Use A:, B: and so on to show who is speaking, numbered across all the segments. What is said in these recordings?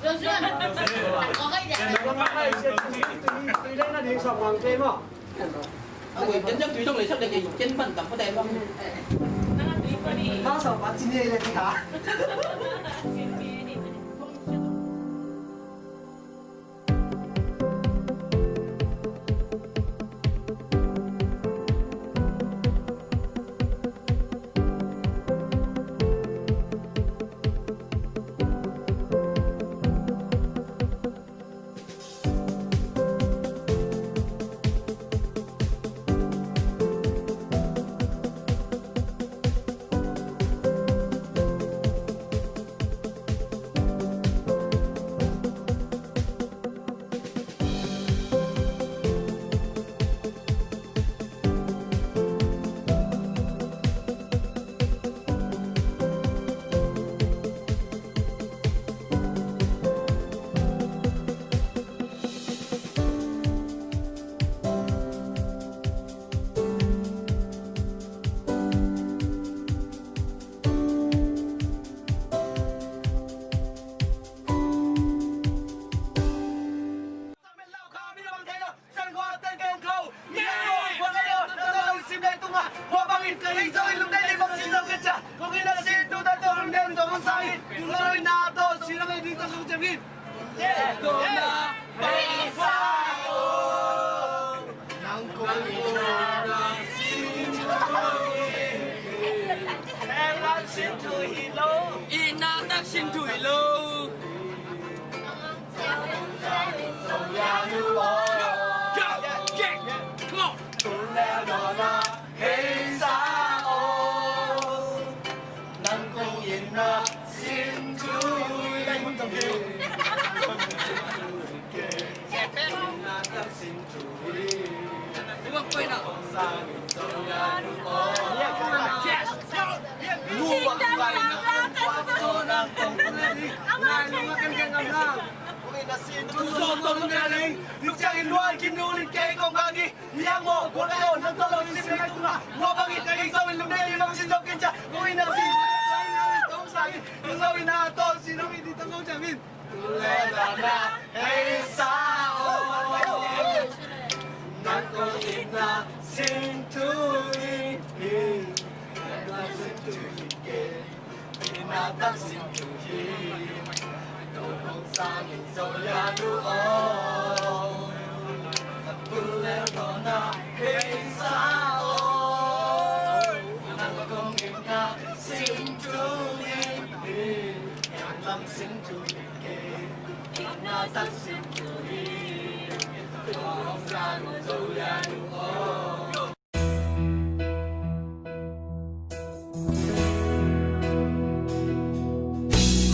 A: Duyên duyên có cái gì
B: tôi lấy nó điện sọc hoàng thêm không?
C: Người chính thức trong lịch sử là gì? Chính mình cầm có đẹp không?
B: Nó sọc bắt chín lên thì hả?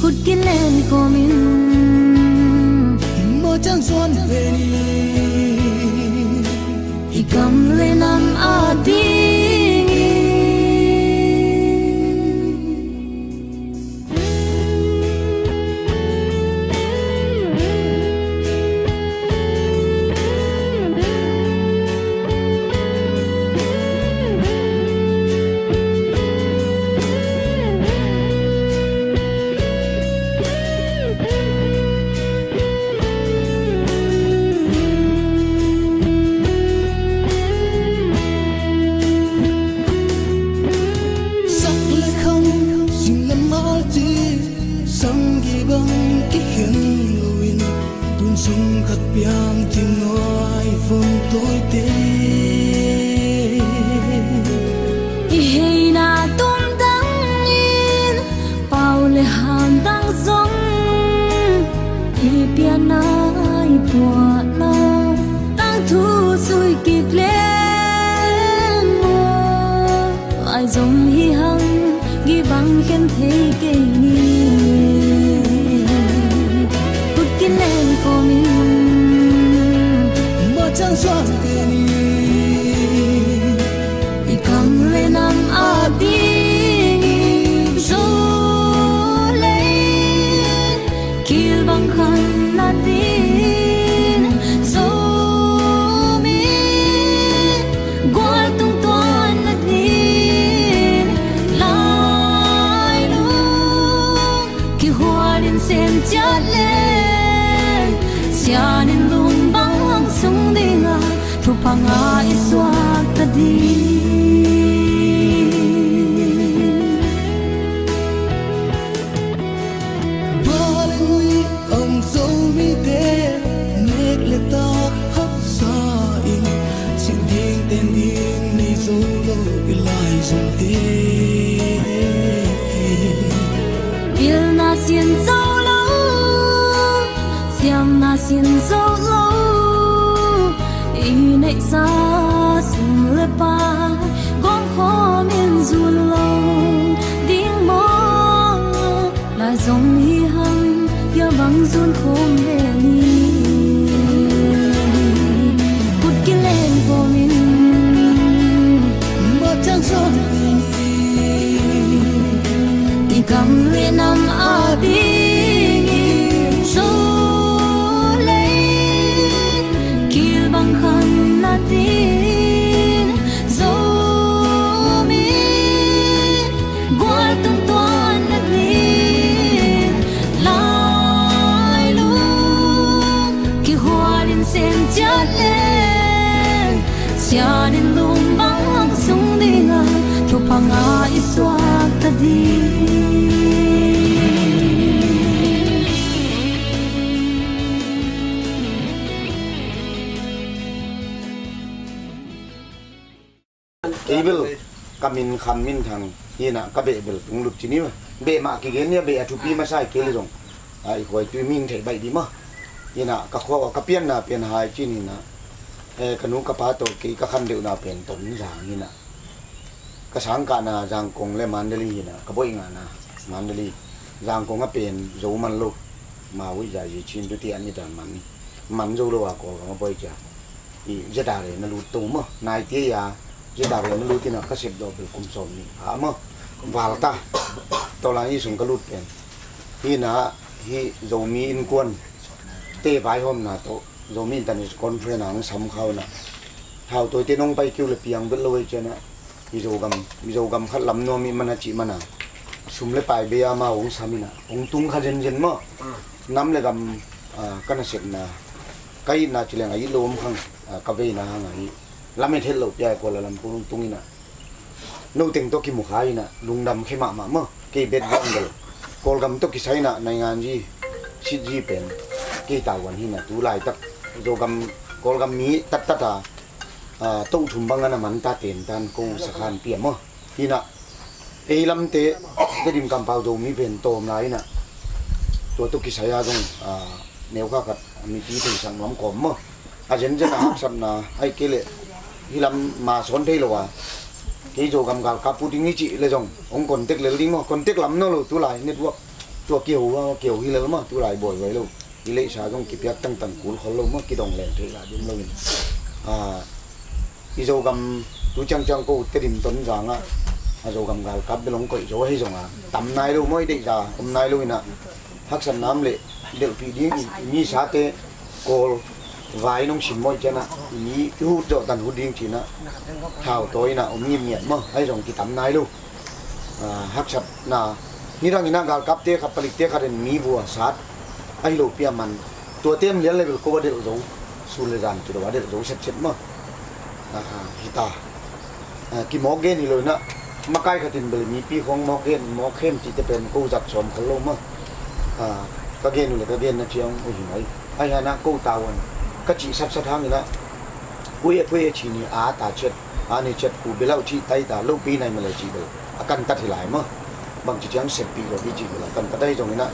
D: Hút kín lên của mình
E: một trang xuân về đi
D: thì cầm lên nằm ở tiếng
E: biang tim nói vun tôi tê
D: hay na tum dang in pau le ham dang zong pian ai bua na tang thu sui kịp lên mùa ai zong hi hăng ghi bằng khen thế kê ni bút kín lên của mình
E: trang xuân về đi
D: thì cầm lên nằm ở tiếng gió lên kia bằng khăn là tin gió mi qua tung toan là tin lại luôn
E: solo ilai zum te
D: bil na xiên dâu lâu xiêm na xiên dâu lâu ý nệ xa sum le pa gom khó miền dùn lâu tiếng mơ lại dòng hi hăng giờ bằng dùn khôn về ni cút kia lên vô mình
E: mà chẳng son
D: đi cầm về năm a đi số lấy kia bằng khăn là tin dấu mi qua từng toan là tin lại luôn khi hoa đến xem chát lên xa đến lùng băng sung đi ngờ cho phang ai xóa ta đi
F: Ibil kamin khamin thang hina kabe bel tunglut chini be ma ki gen ya be atupi ma sai ke le jong ai khoi tu min thei bai di ma hina ka kho ka pian na pian hai chini na e kanu ka pa to ki ka khan de na pen ton jang hina ka sang ka na jang kong le mandali hina ka boi nga na mandali jang kong a pen zo man lo ma wi ja ji chin tu ti an ni dan man zo lo wa ko ma boi cha i je da le na lu tu ma nai ti yaจะด่าเรื่องรู้ที่น่ะก็เสพดอกเป็นกุมสมนี่หามาวัลตาตอนหลังยี่สุงก็รู้เป็นที่น่ะที่โจมีอินกวนเตะไปห้องน่ะโตโจมีตอนนี้คอนเฟอเรนซ์หนังซ้ำเขาน่ะเท่าตัวที่น้องไปคิวเลยเปียงเป็นเลยเจ้าน่ะมีโจกำขัดลำนัวมีมันจิมันน่ะสุมเลยไปเบียมาองสามีน่ะองตุ้งขัดเย็นๆมั้งน้ำเลยกำกันเสร็จน่ะก็ยินน่ะจิเลงไอ้ลมข้างกาเวน่ะไงลำไม่เท่าหลบใหญ่กว่าลำพูนตุ้งนี่นะนู่นติงตัวกิมุขายนะลุงดำเข้ามาเมื่อกี่เบ็ดวันเดียวกอลกำตัวกิใช้นะในงานจีชิดจีเป็นกี่ตาวันที่นะตัวลายตักโดกำกอลกำมีตัดตู้ถุงบางอันมันตาเต็นตันกูสักขันเปียเมื่อที่นะเอลำเตะได้ดิมกำเปล่าโดมีเป็นโตมไรนะตัวตัวกิใช้ยาตรงแนวข้ากัดมีที่ถึงสั่งล้อมกลมเมื่ออาจจะจะหาสัมนาให้เกลี่ยที่ลำมาสอนเที่ยวว่าที่โจกำกับพูดถึงนี่จีเลยจงองคนเต็กเลยดิ้งมั้งคนเต็กลำนั่นเลยตัวไหลนี่ตัวเกี่ยวที่เลยมั้งตัวไหลบ่อยไว้เลยที่เลี้ยชาต้องกิบยักตั้งกูเขาเลยมั้งกี่ดองแหลงเทละดิ้งเลยที่โจกำตัวจังกูเต็มต้นจางอ่ะโจกำกับไปลงก่อยโจให้จงอ่ะตำนายรู้มั้ยเด็กจ่าตำนายรู้นะฮักสันน้ำเลยเด็กปีดิ้งมีชาเตโกลวายน้องชิมมอยเจ้านะมีหูเจาะตันหูดิ้งจีนะเท้าตัวนะอมยิ้มเงียบมั้งให้ส่งกิตำนายลูกฮักชัดนะนี่ร่างนี้นะการกับเตะกับผลิตเตะกันมีบัวสัตว์ไอ้ลูกเปียมันตัวเต็มเลี้ยงเลยก็ว่าเด็กรู้สูเลรันจุดว่าเด็กรู้เช็ดมั้งฮิตากิมอกเกนนี่เลยนะมาใกล้ขัดินเบลมีปีของมอกเกนมอกเข้มที่จะเป็นกู้จัดสมเขาลงมั้งก็เกนอยู่เลยก็เกนนะเชียงโอ้ยไหนไอ้ฮะนะกู้ตาวันก็จีสับสะท้านอยู่นะผู้เย่ชีนี่ตาเช็ดนี่เช็ดกูเบลล์ชีไตตาลูกปีในมาเลยจีเบลอาการตัดที่หลายมั้งบางจีจังเสพปีเราพี่จีเบลกันตัดได้ตรงนี้นะ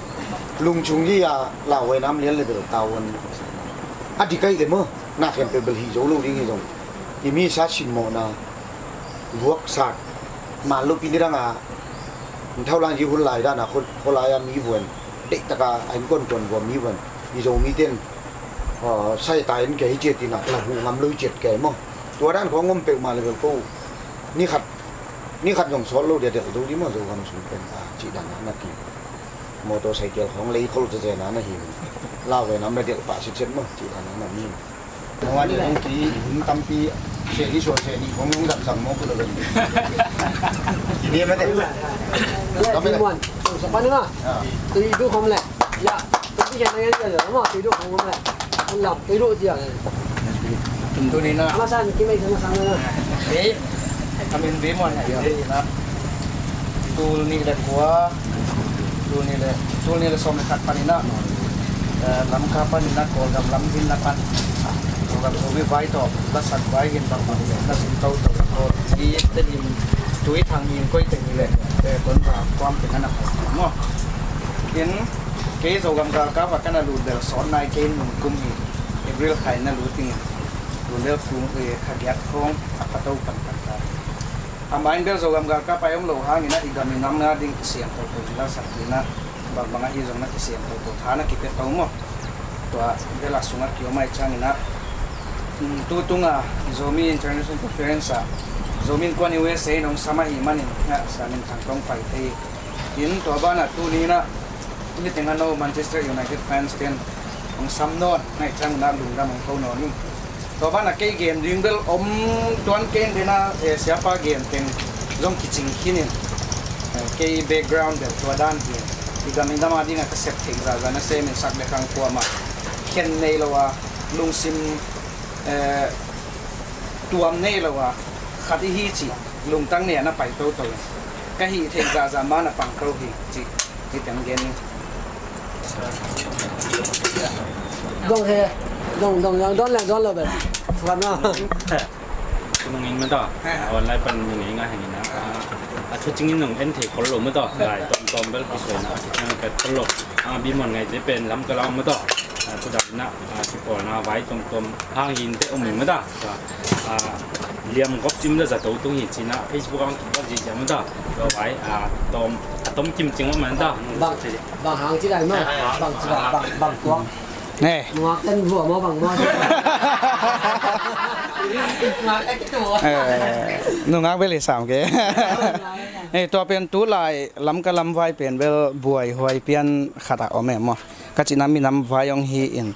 F: ลุงชุงยี่เหล่าไว้น้ำเลี้ยงเลยเบลตาวันที่ใกล้เลยมั้งน่าเห็นเป็นเบลฮีโจลูกดิ้งตรงที่มีชาชิมโมนาบวกสัตว์มาลูกปีนี้ดังเท่าไรที่คนหลายด้านคนหลายมีวนเด็กตะกาไอ้ก้นว่ามีวนมีโจมีเต้นใช่ตายนั่นแกให้เจ็ดตีหนักหลังหูงำลุยเจ็ดแกมั้งตัวด้านของงมเปลมาเลยเป็นกู้นี่ขัดอย่างซ้อนลูกเด็กๆดูดิมั้งดูความสูงเป็นจีดังนักกีมอเตอร์ไซค์ของเลยเขาจะเจอหนาหน้าหิวเล่าไปน้ำเด็กป่าเช็ดมั้งจีดังนักนี่เมื่อวานนี้ต้องกีหินตั้มปีเสียที่สวนเสียนี่ของลุงดับสั่งมอกุลเป็นทีนี้ไม่ได้ก็ไม่ได้
B: สปานี่นะตีดูคอมแหละยาตัวที่แข่งในนี้เดี๋ยวมาตีดูคอมแหละคนหลับตีดูจีอะไร
C: ถึงตัวนี้นะ
B: มาสั่นกินไม่ถึงมาสั่งเลยนะ
C: นี่ทำเป็นเบมอนเดียวนะตัวนี้เลยกว่าตัวนี้เลยสมัยขัดปานินะลำคาปานินะกอลกับลำจินนะปันกับตัววิไวต่อลักษณะไว้เห็นบางคนลักษณะเต่าตัวที่ แต่ดินตุยทางมีนก็จะมีเลยแต่ต้นแบบความเป็นนั้นนะครับเนาะเห็นเกย์โซกัมกากับว่ากันรู้เดี๋ยวสอนนายเกย์หนุ่มกุมฮีเอเบลใครนั่นรู้จริงรู้เลือกกลุ่มขัดแย้งคงอัปโตกันกันทำไมเบลโซกัมกากับไปองโลหะนี่นะอีกการมีน้ำงาดิ้งเสียงตัวตัวแล้วสักทีนะบางที่ตรงนั้นเสียงตัวตัวฐานะกิเป็นตัวมั้งตัวเวลาสุนัขเกี่ยวไม่ช่างนี่นะตัวตุงZomi International Conference Zomi กวน USA น้องสมัยมันนี่นะสามินทางตรงไปที่ยินตัวบ้านตัวนี้นะนี่ถึงกันโน Manchester United fans เป็นของซัมโนนในช่างน้ำลุงดำของเขาโน่นี่ตัวบ้านเกย์เกมดึงเบลตัวเกมที่น่าเสียปาเกมเป็นจงคิดจริงขี้นี่เกย์ background เดี๋ยวตัวด้านเกมที่การมีดามาดีนะก็เสร็จถึงแล้วนะเซมินสักเด็กครั้งตัวมาเข็นในละว่าลุงซิมตัวนี้ละว่าขัดที่จีลุงตั้งเนี่ยน่ะไปโตโตก็ฮีเทงกาจามาน่ะปังเขาฮีจีที่ตั้งเกณฑ์
B: donde lo ves bueno
G: nung ing mata online pan nung ing a hangin na a chuching in nung en the kol lo mata lai tom bel kisoi na chang ka kol lo a bi mon ngai te pen lam ka lam mata ku da na si ko na vai tom hang in te om mata a liam gop chim da za to tung hi china Facebook ang ka ji jam da lo vai a tom chim ching man da
B: bằng hàng chỉ này mà bằng quang
C: นี่
B: ngọt tên vừa mà bằng ngon ngọt cáiตัว
C: นุ่งอักเบลสามเกตัวเป็นตู้ลายลำกะลำไว้เป็นเบลบวยหวยเปียนขัดออกแม่หมอกัจจินามีน้ำไว้ยองฮีอิน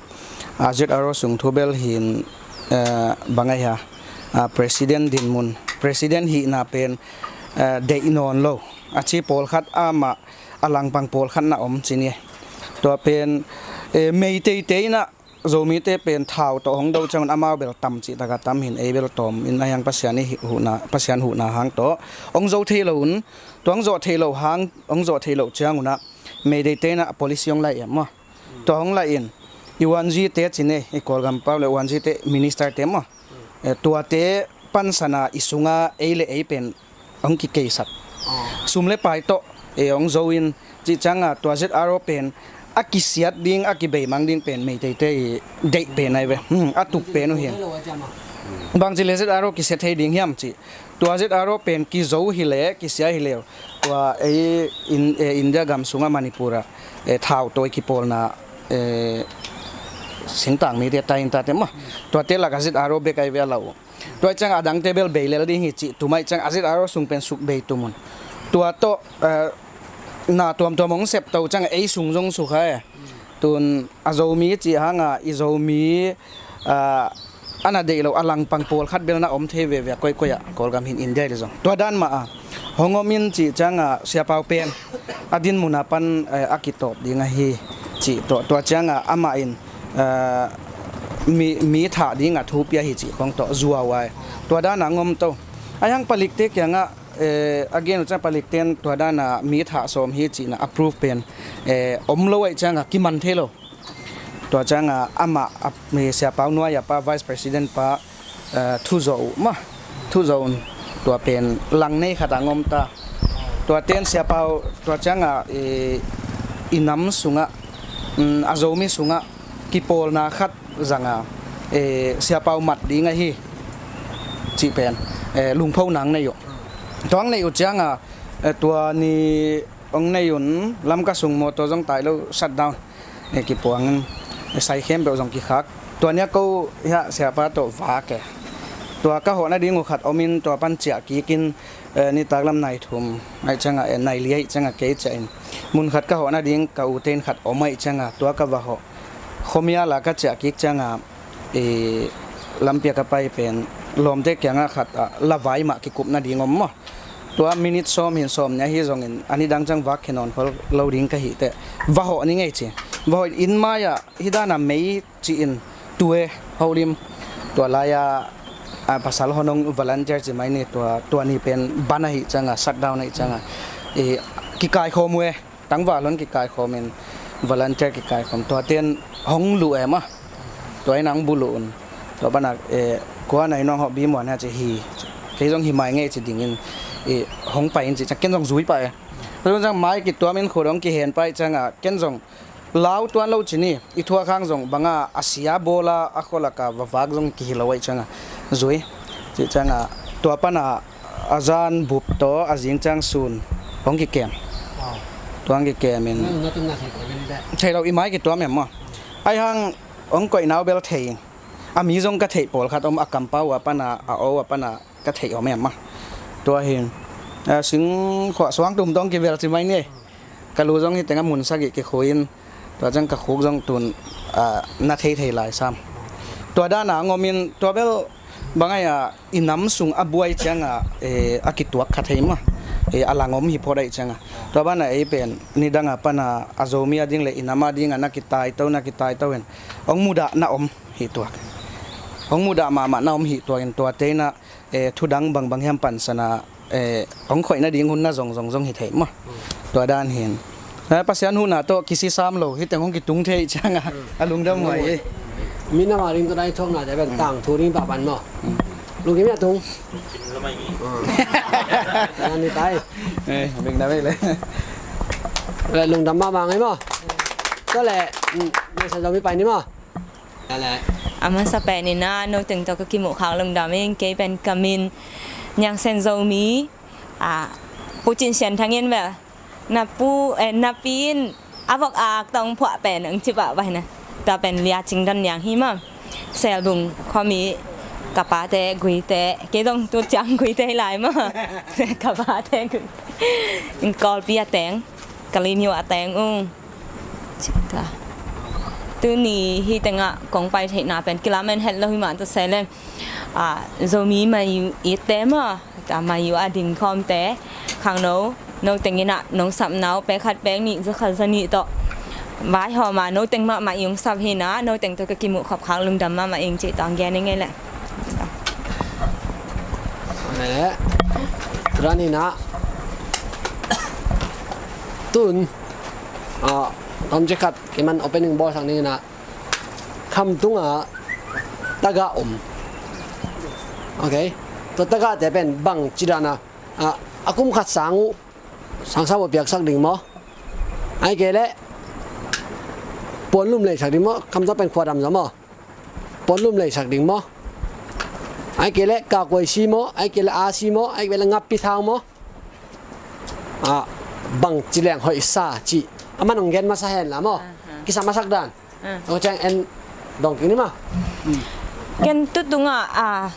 C: จุดอารมณ์สูงทุเบลหินบางไงฮะPresident ดินมุน President ฮีน่าเป็นเดอินอนโลอาชีพโพลขัดอามาอลังปังโพลขัดน่าอมสิเนี่ยตัวเป็นเมย์เตยนะโจมีเตเป็นเท้าตัวของเราจังอามาเบลตั้มจิตากาตั้มหินเบลตอมอินอายังปัสยานี่หูนาปัสยานหูนาหางตัวองโจเทโลนตัวองโจเทโลหางองโจเทโลจังนะเมย์เตยนะ police ยองไล่มั้งตัวของไล่อินอีวันจีเตจินเน่อีกอลกัมปาเลวันจีเต minister เตมั้งตัวเตปันสนาอิสุงาเลเป็นองกิเกสัตซุมเลไปโตองโจอินจิจังตัวเจ็ดอารมณ์เป็นอากิเสียดดิ้งอากิเบย์มังดิ้งเป็นไม่ได้เด็กเป็นไงเว้ยอาตุกเป็นนู่นเห็นบางทีเลเซตอารมณ์กิเสียดให้ดิ้งเหี้ยมจีตัวเจ็ดอารมณ์เป็นกิโจฮิเลกิเสียฮิเลวตัวอินเดียกัมสุงามานิปุระท้าวตัวกิโปลนาสิงต่างมีเดียตายอินตาเต็มมั้งตัวเตลักเจ็ดอารมณ์เบกไอเวลาตัวจังอดังเตเบลเบย์เลลดิ้งฮิจิตัวไม่จังเจ็ดอารมณ์สุงเป็นสุกเบย์ตัวมันตัวโตน่าตัวมองเสพตัวจังสุงจงสุขะตุนอาโจมีจีฮังอิโจมีอันนั้นเดี๋ยวอลังปังโพลขัดเบลน่าอมเทเวเวก้อยกอลกัมหินอินเดียเลยจ้ะตัวด้านมาฮงอมินจีจังเสียเปาเป็นอดินมุนาปันอากิโตบดีงาฮีจีตัวจังอามาอินมีถาดีงาทูปยาฮีจีของตัวจัวไว้ตัวด้านงอมโตอายังผลิตเต็กยังagain จังผลิตเต็นตัวด้านมีถาสมฮีจีนะ approve เป็นอมโลไอจังกิมันเทโลตัวจังอามามีเสียเปาหน่วยป้า vice president ป้าทูโจมาทูโจนตัวเป็นหลังในขัดงอมตาตัวเต็นเสียเปาตัวจังอินัมสุงะอาโจมีสุงะกิโปลนาขัดจังเสียเปามัดดีไงฮีจีเป็นลุงเผาหนังในอยู่ตัวในอุจจังตัวนี้องในยุนลำกระสุงโมตัวจงตายแล้วชัดดาวน์กี่ปวงใส่เข้มแบบจงกี่คักตัวเนี้ยก็เสียปะตัวฟ้าแกตัวก็หัวนั่นดิ้งขัดอมินตัวปันเจียกี่กินนี่ตากลำในทุ่มไอ้จังในเลี้ยจังเกยใจมุนขัดก็หัวนั่นดิ้งกับอุเทนขัดอไม่จังตัวก็ว่าหัวขมีอะไรก็เจียกี่จังลำเปียกไปเป็นลมเด็กยังขัดละไว้มากี่กลุ่มนั่นดิ้งอมมั้งตัวมินิซ้อมเห็นซ้อมเนี่ยฮีจงเห็นอันนี้ดังจังวักแค่นอนเขาเราดิ้งก็หิแต่ว่าหัวนี่ไงจีว่าอินมาอย่าฮิดานาไม่จีอินตัวเขาลิมตัวลายภาษาฮอนงวอลันเทียร์จีไม่เนี่ยตัวนี้เป็นบ้านหิจังสักดาวน์จังกิกายข้อมือตั้งว่าล้นกิกายข้อมือวอลันเทียร์กิกายข้อมตัวเตียนห้องลู่มะตัวไอ้นางบุลุนตัวบ้านกัวในน้องเขาบีมวนเนี่ยจะฮี cái dòng hiểm ngay chỉ đình in hong phải in chỉ chắc cái dòng rúi phải rồi rằng mai cái tua mình khổ đóng cái hẹn phải chẳng à cái dòng lao tuan lâu chỉ ni ít thua khang dòng bằng à Asia bola akola ka và vác dòng cái lâu vậy chẳng à rúi chỉ chẳng à tua pan à azan bụp to azin chang sun hong cái kem tuang cái kem mình
B: nó tung là thầy bên đây
C: thầy đâu im mai cái tua mềm mà ai hang ông coi nào bel thầyมีจงกระเทยปอลครับอมอักกัมปาวปนาเอาปนากระเทยเอาแม่มาตัวเห็นซึ่งขวสว่างตุ่มต้องกินเวลาสิไหมเนี่ยกะรู้จงที่แต่งมุนสักกี่คุยตัวจังกะคุกจงตุนนาเทยหลายซ้ำตัวด้านหน้างอมินตัวเบลบางไงอิน้ำสูงอบวยจังอากิตัวกระเทยมาอลังอมฮิพอได้จังตัวบ้านไหนเป็นนี่ดังปนาอาโซมีดิ้งเลยอินามาดิ้งนักกิตายเต้านักกิตายเต้าเห็นองมุดะน่าอมฮิตัวองมุดามาน้อมหิตัวกันตัวเตนะทุดังบางแฮมปันสนะองข่อยน่ะดิ้งหุ่นน่ะจงหิเทมาตัวด้านเห็นแล้วภาษาหุ่นน่ะโตกิซิ3โลฮิแต่ของกิตุงเทจังอ่ะลุงดำหวย
B: มีน้ำมาริงตัวได้ช่องน่ะจะเป็นต่างทูริงปะปันเนาะลุงกินไม่ตุงอันนี้ตาย
C: เป็นได้เลย
B: แล้วลุงดำมาบางไงมั้งก็แหละไม่ใช่เราไม่ไปนี่มั้งนั่นแหละ
H: aman sa penin na no teng to ki mo khang lung daming ke pen kamin nyang sen zo mi puchin sen thangin ba na pu na pin avok ak tong phwa pen ang chi ba bai na ta pen lia ching dan yang hi ma sel bung khomi kapa te gui te ke dong tu chang gui te lai ma kapa te gui in kol pia teng kalim yo ateng ta từ nì hi tiếng ạ công bài thế nào bên kia mình hết lâu mà tôi sẽ lên rồi mi mà ít té mà ta mà yêu đình com té khang nấu tiếng như nè nấu sắm nấu bé khát bé nị rất khá dân nị to vái họ mà nấu tiếng mà yêu sắm hi ná nấu tiếng tôi cái kim một khóc khang lưng đầm mà yêu chị toàn nghe nghe lẹ
B: nè ra nị ná tuần ông chỉ cắt cái mình opening ball sang này nè cầm tung taga ok tôi taga thì bên bằng chỉ là nè cũng khát sáng sao một việc xác định mà ai kể đấy bốn lùm lệ xác định mà cầm đó bên khoa đầm giống mà bốn lùm lệ xác định mà ai kể đấy cả quầy xi mà ai kể là a xi mà ai kể là ngắp pi thao mà bằng chỉ là hội xa chỉ aman onggen masa hen lamo kisah masak dan oceng en dong kini mah
H: ken tutunga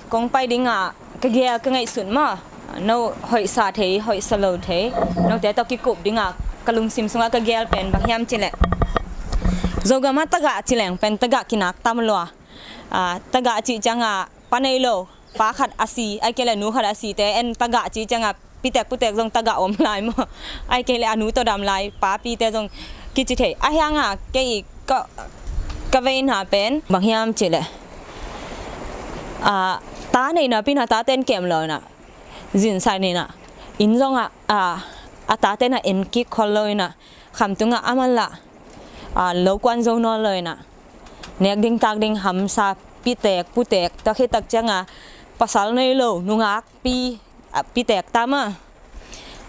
H: kong pai dinga kagya ka ngai sun ma no hoi sa the hoi salo the no te to ki kup dinga kalung sim sunga kagya pen bang yam chile zoga ma taga chileng pen taga kinak tamlo taga chi changa panai lo pa khat asi ai kele nu khat asi te en taga chi changa pitek putek jong taga om lai mo ai ke le anu to dam lai pa pi te jong ki chi the a hyanga ke ka vein ha pen bang hiam chi le ta nei na pin ha ta ten kem lo na jin sai nei na in jong ta ten na en ki khol loi na kham tunga amala lo kwan jong no loi na nek ding tak ding ham sa pitek putek ta khe tak changa pasal nei lo nungak pi tek ta ma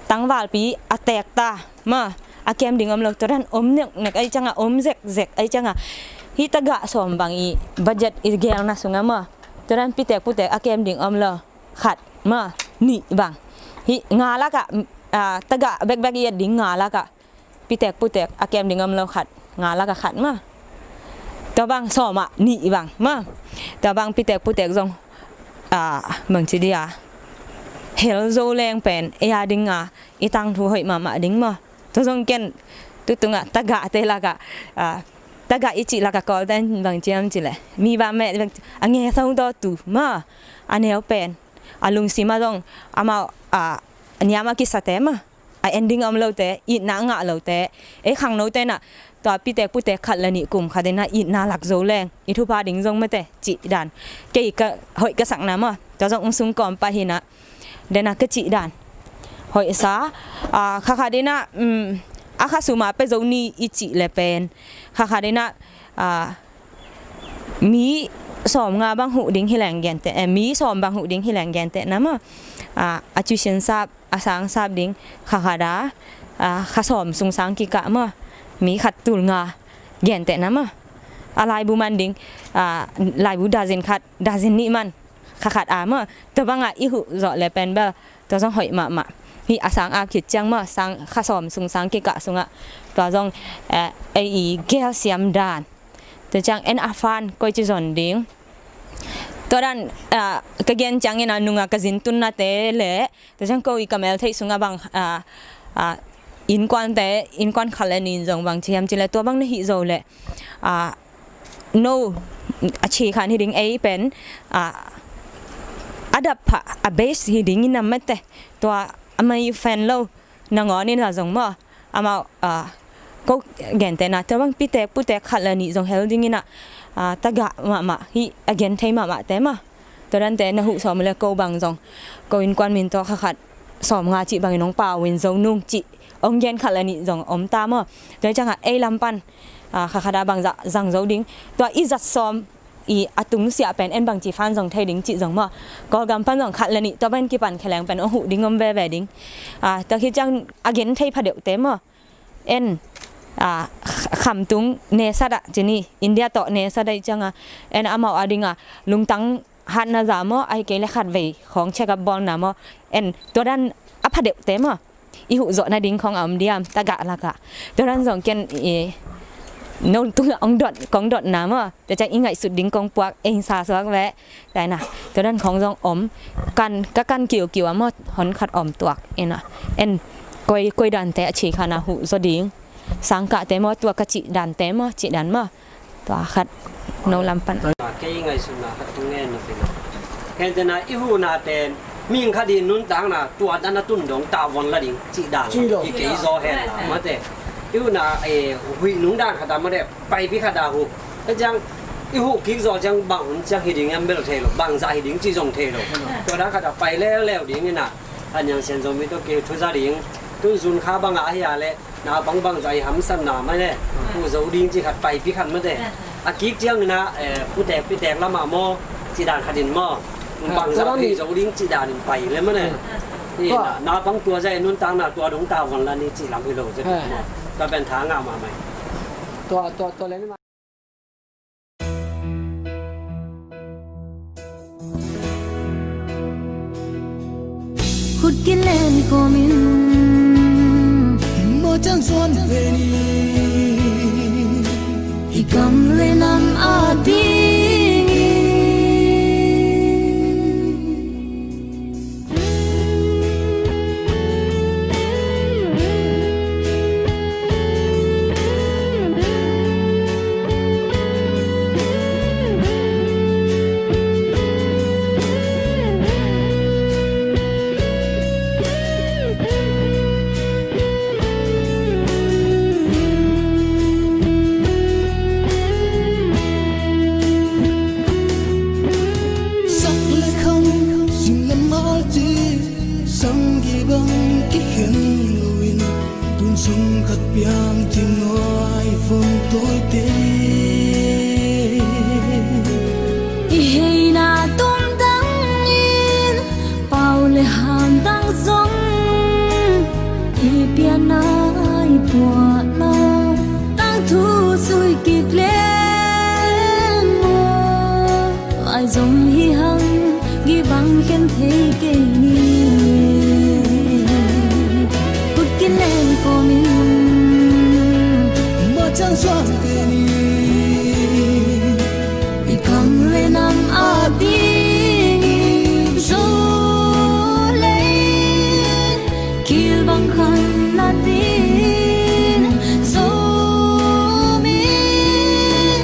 H: tang wal pi atek ta ma akem dingam lo toran om nek ai changa om zek ai changa hi taga som bang i budget i gel na sunga ma toran pi tek putek akem ding om lo khat ma ni bang hi ngala ka taga bek i ding ngala ka pi tek putek akem dingam lo khat ngala ka khat ma to bang som ni bang ma to bang pi tek putek jong bang chi dia hel zo leng pen ya dinga itang thu hoi ma ding ma to jong ken tu tunga taga te la ka taga ichi la ka kol den bang chiam chi le mi ba me ange song do tu ma anel pen alung sima jong ama anyama ki satema ending am lo te i na nga lo te khang no te na to pi tek pu tek khat la ni kum kha de na i na lak zo leng i thu pa ding jong me te chi dan ke ka hoi ka sak na ma to jong sung kom pa hina dena ke chi dan hoi sa kha de na kha su ma pe zo ni i chi le pen kha de na mi สอมงาบางหูดิ้งฮิแหลงแกนแต่มีสอมบางหูดิ้งฮิแหลงแกนแต่นะมั้งอาจุเชนซาบอาสังซาบดิ้งขาดาข้าสอมสุงสังกิกะมั้งมีขัดตุลงาแกนแต่นะมั้งอะไรบุมันดิ้งลายบุดาเซนขัดดาเซนนี่มันขาดมั้งแต่บางอีหูเจาะเลยเป็นแบบตัวต้องหอยมาฮีอาสังอาคิดจังมั้งสังข้าสอมสุงสังกิกะสุงะตัวต้องไอเกลเซียมดานตัวจังอาฟันก็จะสอนดิ้งตัวนั้นกะเกนจังเงินนุงกะจินตุนนาเตเลตัวจังก็อีกเมลที่สุงะบางอินควันขัลนินจงบางเชียมจิเลตัวบางนี่โจเลโนอาชีขันฮิดิงเป็นอัดับเบสฮิดิงนั่นไม่เตตัวไม่แฟนเรานางอ๋อนี่นะจงมั้งมาก็เกนแต่นะแต่บางปีเตปุเตขัลนิจงเฮลดิ้งนะตะกะมาฮีagain ไทยมาแต่มาตอนนั้นแต่นะหุสอมเลยก็บางจงก็อินควันมินตัวขัดสอมงาจิบางน้องป่าวินจงนุ่งจิองเย็นขัดเลยนี่จงอมตามอ่ะโดยจังไอ้ลำปันขัดบางจังเจ้าดิ้งตัวอีจัดสอมอีอตุงเสียเป็นเอ็นบางจีฟันจงไทยดิ้งจิจงมาก็กำปั้นจงขัดเลยนี่ตัวเป็นกี่ปันแข็งเป็นหุดิ้งอมแว่ดิ้งแต่คือจังagain ไทยพัดเดียวเต็มอ่ะเอ็นคำตุงเนสดะจีนี่อินเดียต่อเนสดะจังเอ็นอามาอดิงลุงตังฮันนาจามอไอเกลขัดเวของเชกับบอลนามอเอ็นตัวนั้นอภัดเดเต็มอีหุจอนาดิงของอัมเดียมตะกะละกะตัวนั้นสองเกนโนตัวองดอดของดอดนามอแต่จะยิ่งไงสุดดิ้งกองปวกเองซาสวักแวะแต่น่ะตัวนั้นของจงอมกันเกี่ยวมอหอนขัดอมตัวเอ็นกอยดันแต่ฉีขานาหุจอดิ้งสังกะเตมอตัวกะจิดันเตมอจิดันมอตัวขัดโนลำปัน
I: แกยังไงสุนัขตรงนี้นะเป็นแค่จะนะอีหูนาเตนมีคดีนุ่นต่างนะตัวดันตุนดงตาวันละดิ่งจิดันอีกกี่โซเฮนมาเตอีหูนาหุยนุ่งด่างขดามาเดไปพิขดาหูก็จังอีหูกิกโซจังบังจังหิดิ่งยังเบลเทโลบังใจหิดิ่งจีจงเทโลตัวนั้นขดาไปแล้วดิ่งนี่นะอันยังเซนโซมิโตเกทุจาดิ่งตุนซุนข้าบังอาฮิยาเลนาบังใจหำสันนาไม่ได้ผู้เจ้าดิ้งจีขัดไปพิขัดมาเดอากิกเจียงนะผู้แตกละมาโมจีดานขัดินโมบังใจที่เจ้าดิ้งจีดานไปเลยมั้งเนี่ยนี่นาบังตัวใจนุ่นตังนาตัวดงตาวันละนี่จีลำพิโลจะก็เป็นทางงามมาไหม
B: ตัวเล่นมา
D: ขุดกินเล่นก็มิน
E: บ่จังสวนเวนี
D: อีกำเลยนำอาดี
E: sung khát biang tim ngoài vun tối tê
D: hey na tum dang in pau le ham dang zong i pian nai bua lo tang thu sui kịp lên mo ai zong hi hang gi bang khen thế kê ni lên của mình
E: mà chẳng xoan về đi
D: thì cầm lên nằm ở biển rồi lên kia bằng khăn là tin rồi mình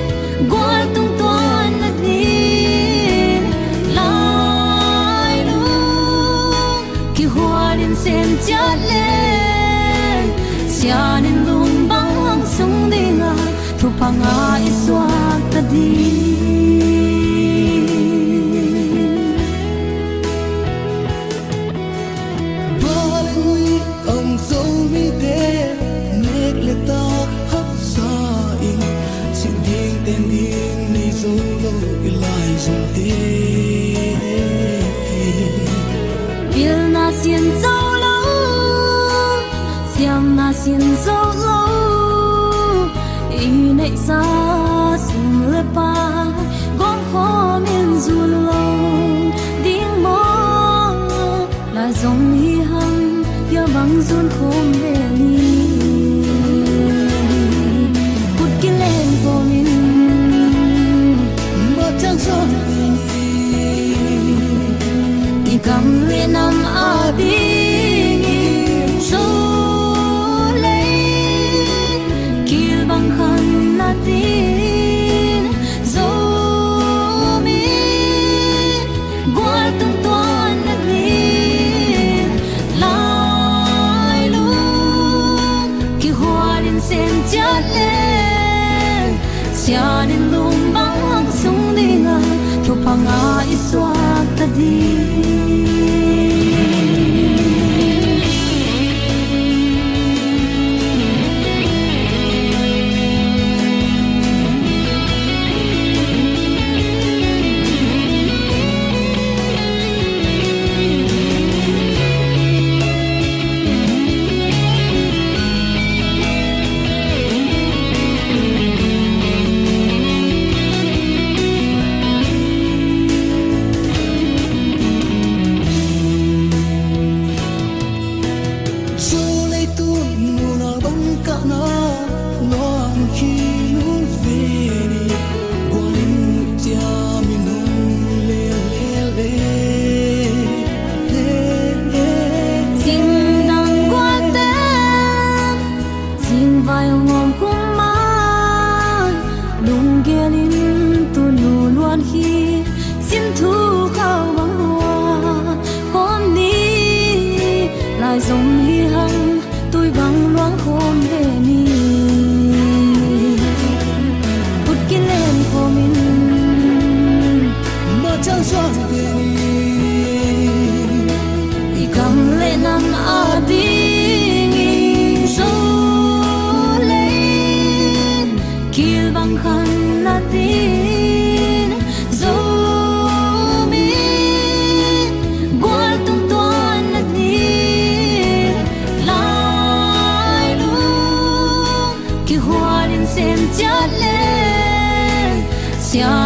D: qua tung toan là tin lại luôn kia hoa đến xem chát lên cha nên luôn băng sông đi ngả thu phang ai xóa ta đi
E: ba lên ông sâu mi tê nét lệ ta hấp xa in xin thiên tên thiên đi sâu lâu lại
D: xiên dâu lâu xiêm na xiên dâu lâu ý nệ xa sung lệ pa gom khó miền du lâu tiếng mơ là dòng hi hăng ya băng run khom về ni cút kia lên vô mình
E: mà chẳng gió
D: đi cầm lên năm a đi số lấy kia băng khăn na tin dấu mi qua tung toan na green lai luôn kia hoa đến sen chát lên xia đến lung băng hăng sung đi ngà thuộc phang a iswat ta đi dòng hi hăng tôi băng loáng khôn về ni bút kia lên của mình
E: mà chẳng gió về
D: đi cầm lên năm a đi số lên kia băng khăn na tin dấu mi qua tung toan na tin lai luôn kia hoa đến xem chát lên xia